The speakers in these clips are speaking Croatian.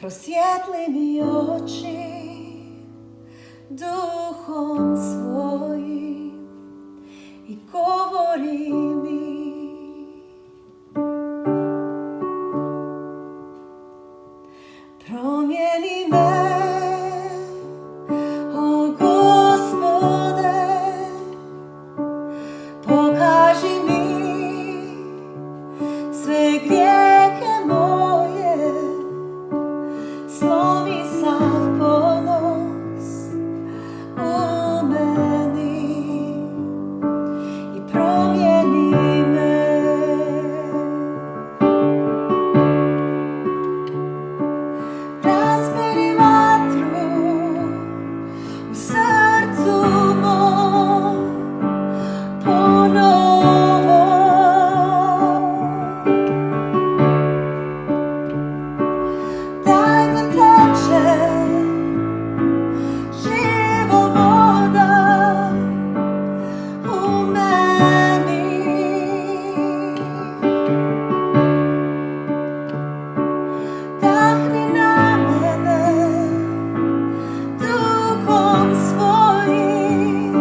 Prosvijetli mi oči duhom svojim i govori mi. Promijeni me, o Gospode, pokaži mi sve grijehe moje, slomi sav ponos u meni i promijeni me. Razberi vatru u srcu mom ponovo. Daj da teče živa voda u meni. Dahni na mene duhom svojim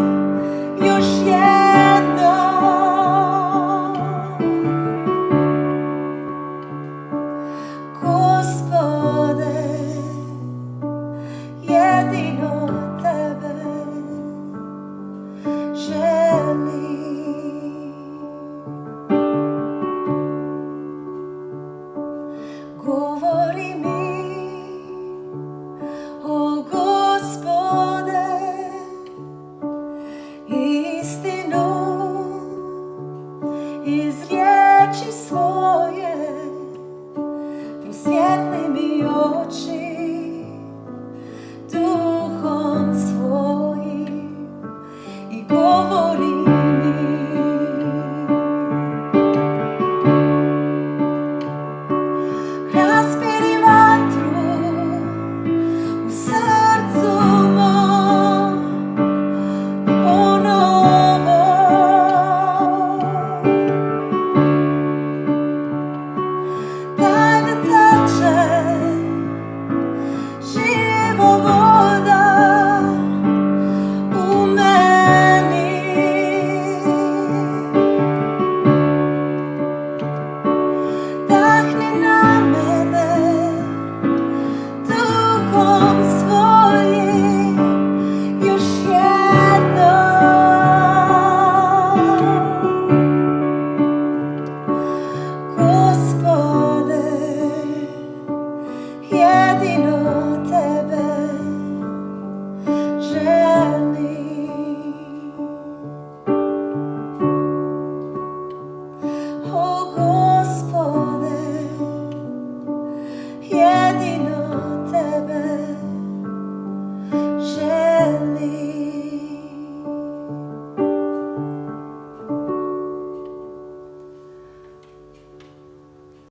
još jednom. Gospode, jedino tebe želim. Govori mi, o Gospode, istinu iz riječi svoje. Prosvijetli mi oči